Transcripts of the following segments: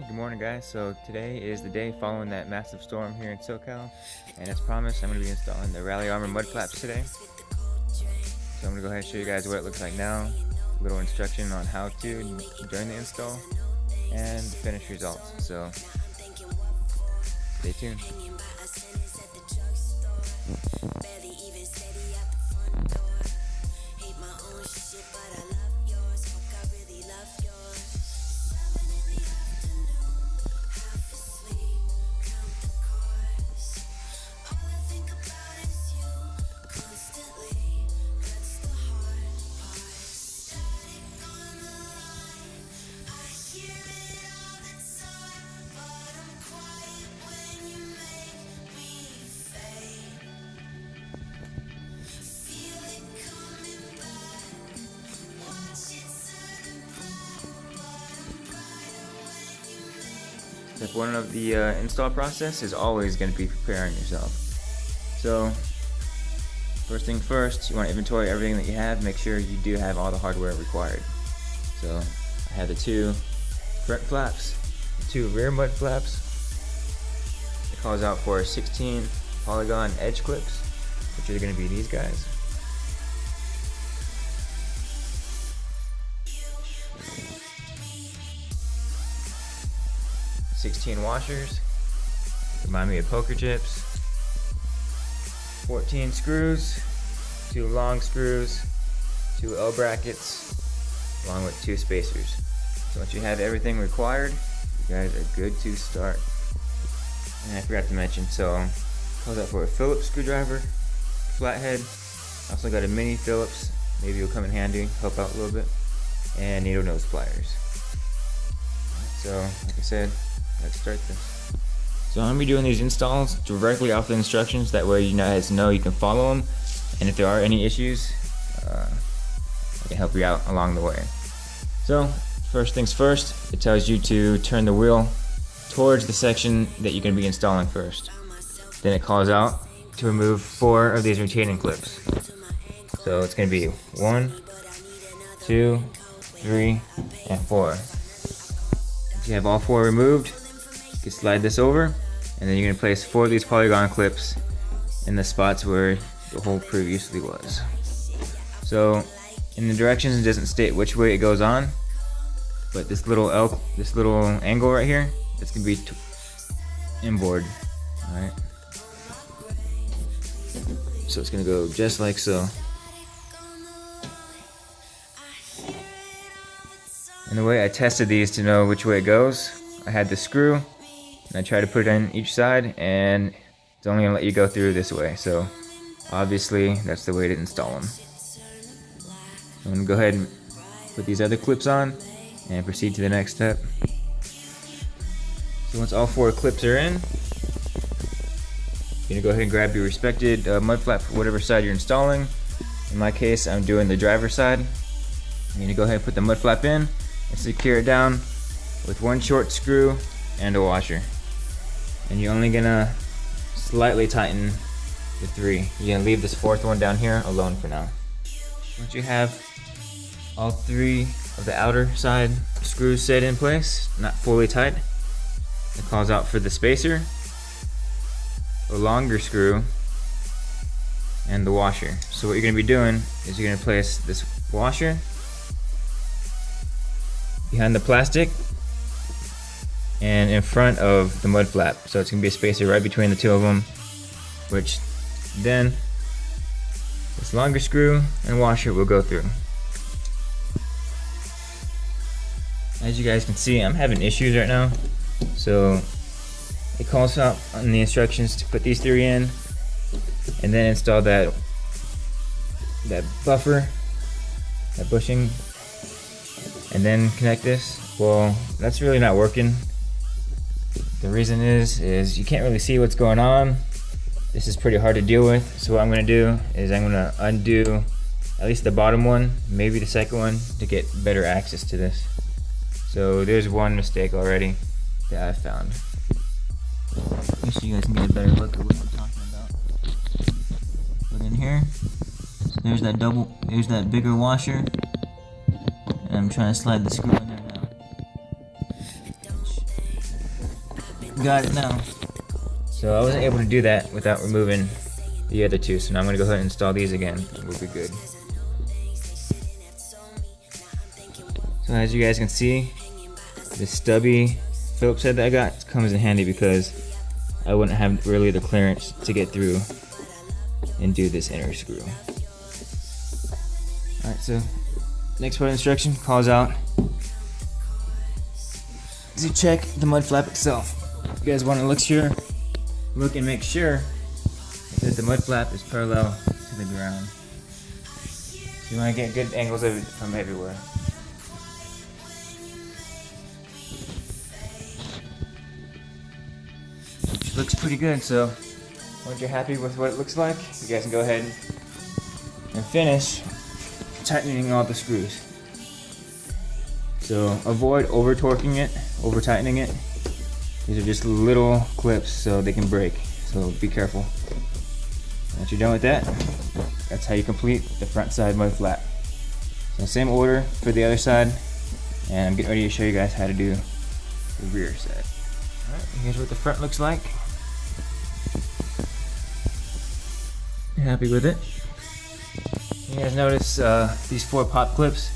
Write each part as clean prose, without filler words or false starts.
Good morning, guys. So today is the day following that massive storm here in SoCal, and as promised, I'm going to be installing the Rally Armor mud flaps today. So I'm going to go ahead and show you guys what it looks like now, a little instruction on how to during the install, and the finished results. So stay tuned. Step one of the install process is always going to be preparing yourself. So first thing first, you want to inventory everything that you have. Make sure you do have all the hardware required. So I have the two front flaps, the two rear mud flaps. It calls out for 16 polygon edge clips, which are going to be these guys. $16 washers, remind me of poker chips, 14 screws, 2 long screws, 2 L brackets, along with 2 spacers. So once you have everything required, you guys are good to start. And I forgot to mention, so calls out for a Phillips screwdriver, flathead, also got a mini Phillips, maybe it'll come in handy, help out a little bit, and needle nose pliers. So like I said, let's start this. So I'm going to be doing these installs directly off the instructions, that way you guys know you can follow them, and if there are any issues, I can help you out along the way. So first things first, it tells you to turn the wheel towards the section that you're going to be installing first. Then it calls out to remove 4 of these retaining clips. So it's going to be 1, 2, 3, and 4. If you have all 4 removed, you can slide this over, and then you're going to place 4 of these polygon clips in the spots where the hole previously was. So in the directions it doesn't state which way it goes on, but this little angle right here, it's going to be inboard. Alright, so it's going to go just like so. And the way I tested these to know which way it goes, I had the screw, and I tried to put it on each side, and it's only going to let you go through this way. So obviously that's the way to install them. I'm going to go ahead and put these other clips on and proceed to the next step. So once all 4 clips are in, you're going to go ahead and grab your respected mud flap for whatever side you're installing. In my case, I'm doing the driver's side. I'm going to go ahead and put the mud flap in and secure it down with 1 short screw and a washer. And you're only gonna slightly tighten the 3. You're gonna leave this 4th one down here alone for now. Once you have all 3 of the outer side screws set in place, not fully tight, it calls out for the spacer, a longer screw, and the washer. So what you're gonna be doing is you're gonna place this washer behind the plastic and in front of the mud flap, so it's going to be a spacer right between the 2 of them, which then this longer screw and washer will go through. As you guys can see, I'm having issues right now, so it calls out on the instructions to put these 3 in and then install that buffer, that bushing, and then connect this. Well, that's really not working. The reason is you can't really see what's going on. This is pretty hard to deal with, so what I'm going to do is I'm going to undo at least the bottom one, maybe the second one, to get better access to this. So there's one mistake already that I found. Make sure you guys can get a better look at what we're talking about. Put in here, so there's that bigger washer, and I'm trying to slide the screw in there now. got it now. So I wasn't able to do that without removing the other two, so now I'm going to go ahead and install these again, and we'll be good. So as you guys can see, the stubby Phillips head that I got comes in handy because I wouldn't have really the clearance to get through and do this inner screw. Alright, so next part of the instruction calls out to check the mud flap itself. You guys want to look and make sure that the mud flap is parallel to the ground. So you want to get good angles of it from everywhere. Which looks pretty good, so once you're happy with what it looks like, you guys can go ahead and finish tightening all the screws. So avoid over tightening it. These are just little clips so they can break, so be careful. Once you're done with that, that's how you complete the front side mud flap. So same order for the other side, and I'm getting ready to show you guys how to do the rear side. Alright, here's what the front looks like. You happy with it? You guys notice these 4 pop clips?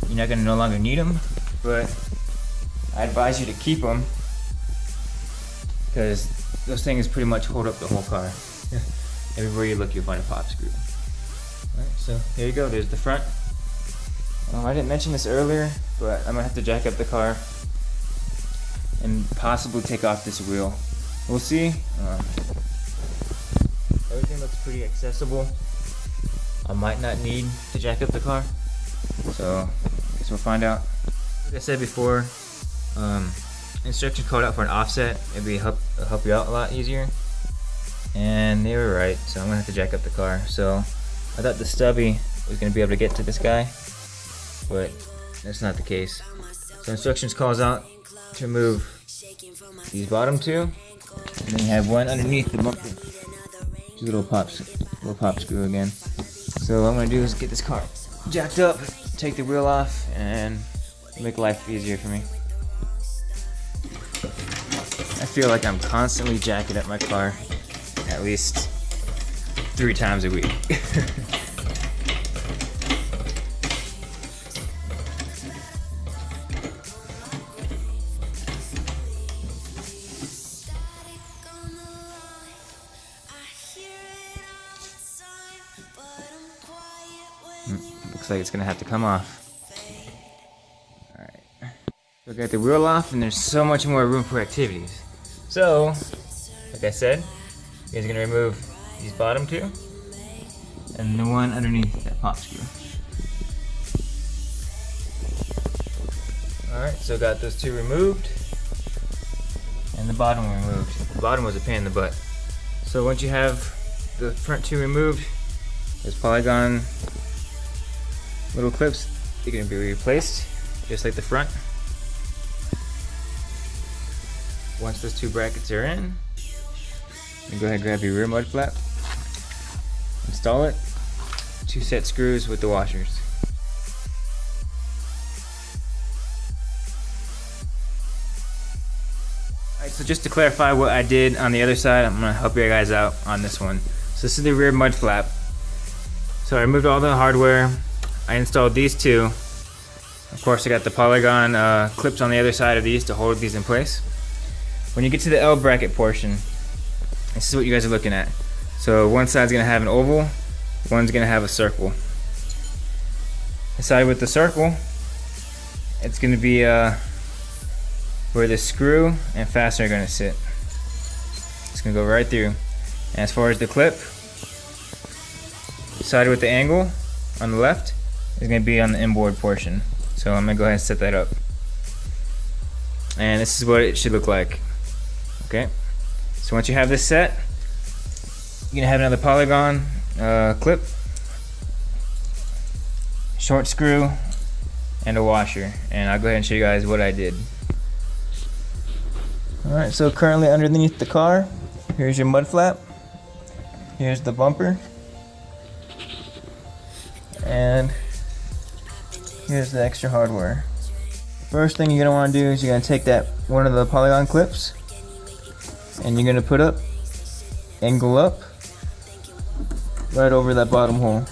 You're not going to no longer need them, but I advise you to keep them because those things pretty much hold up the whole car. Everywhere you look, you'll find a pop screw. Alright, so there you go, there's the front. I didn't mention this earlier, but I'm going to have to jack up the car and possibly take off this wheel. We'll see. Everything looks pretty accessible. I might not need to jack up the car, so I guess we'll find out. Like I said before, instructions called out for an offset. It'd be help you out a lot easier, and they were right. So I'm gonna have to jack up the car. So I thought the stubby was gonna be able to get to this guy, but that's not the case. So instructions calls out to remove these bottom 2, and then you have one underneath the bumper. Just a little pop screw again. So what I'm gonna do is get this car jacked up, take the wheel off, and make life easier for me. I feel like I'm constantly jacking up my car at least 3 times a week. Looks like it's gonna have to come off. Alright. So I got the wheel off, and there's so much more room for activities. So, like I said, you guys are gonna remove these bottom 2 and the one underneath that pop screw. Alright, so got those 2 removed and the bottom one removed. The bottom was a pain in the butt. So once you have the front 2 removed, there's polygon little clips. They're going to be replaced just like the front. Once those 2 brackets are in, you go ahead and grab your rear mud flap, install it, 2 set screws with the washers. Alright, so just to clarify what I did on the other side, I'm going to help you guys out on this one. So this is the rear mud flap. So I removed all the hardware. I installed these 2. Of course, I got the polygon clips on the other side of these to hold these in place. When you get to the L bracket portion, this is what you guys are looking at. So one side's gonna have an oval, one's gonna have a circle. The side with the circle, it's gonna be where the screw and fastener are gonna sit. It's gonna go right through. And as far as the clip, the side with the angle on the left is going to be on the inboard portion. So I'm going to go ahead and set that up. And this is what it should look like. Okay. So once you have this set, you're going to have another polygon clip, short screw, and a washer. And I'll go ahead and show you guys what I did. Alright, so currently underneath the car, here's your mud flap. Here's the bumper. And here's the extra hardware. First thing you're gonna want to do is you're gonna take that one of the polygon clips and you're gonna put up, angle up, right over that bottom hole.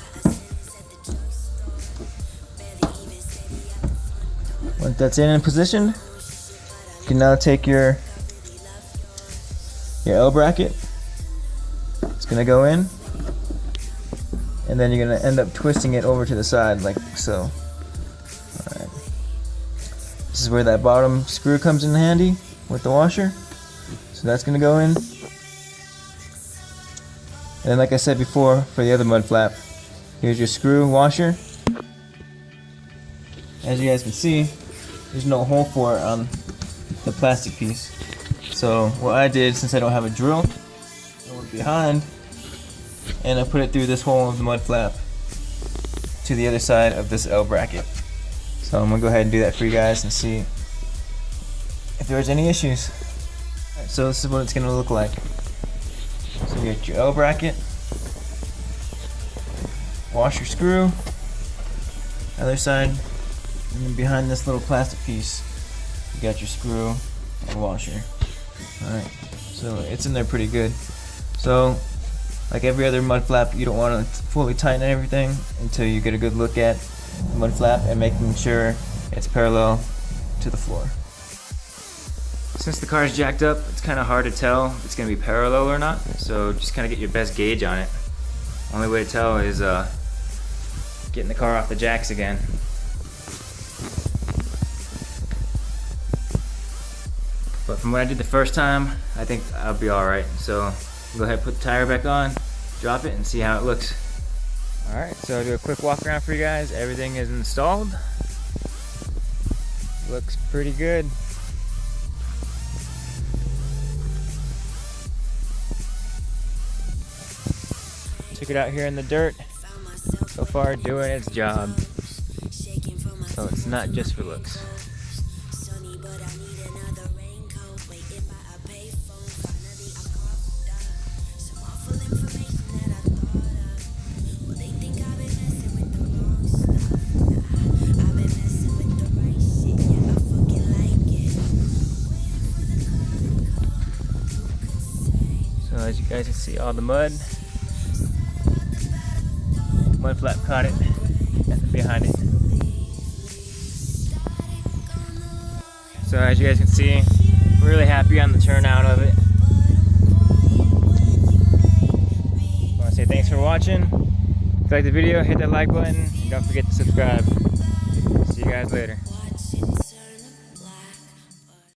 Once that's in position, you can now take your L bracket. It's gonna go in, and then you're gonna end up twisting it over to the side like so. Alright. This is where that bottom screw comes in handy with the washer. So that's gonna go in. And then, like I said before, for the other mud flap, here's your screw washer. As you guys can see, there's no hole for it on the plastic piece. So what I did, since I don't have a drill, I went behind and I put it through this hole of the mud flap to the other side of this L bracket. So I'm gonna go ahead and do that for you guys and see if there's any issues. Alright, so this is what it's gonna look like. So you get your L bracket, washer screw, other side, and then behind this little plastic piece, you got your screw and washer. Alright, so it's in there pretty good. So, like every other mud flap, you don't want to fully tighten everything until you get a good look at the mud flap and making sure it's parallel to the floor. Since the car is jacked up, it's kind of hard to tell if it's going to be parallel or not, so just kind of get your best gauge on it. Only way to tell is getting the car off the jacks again. But from what I did the first time, I think I'll be alright. So go ahead and put the tire back on, drop it, and see how it looks. Alright, so I'll do a quick walk around for you guys. Everything is installed. Looks pretty good. Took it out here in the dirt. So far doing its job. So it's not just for looks. So as you guys can see, all the mud flap caught it and behind it. So as you guys can see, we're really happy on the turnout of it. I want to say thanks for watching. If you liked the video, hit that like button and don't forget to subscribe. See you guys later.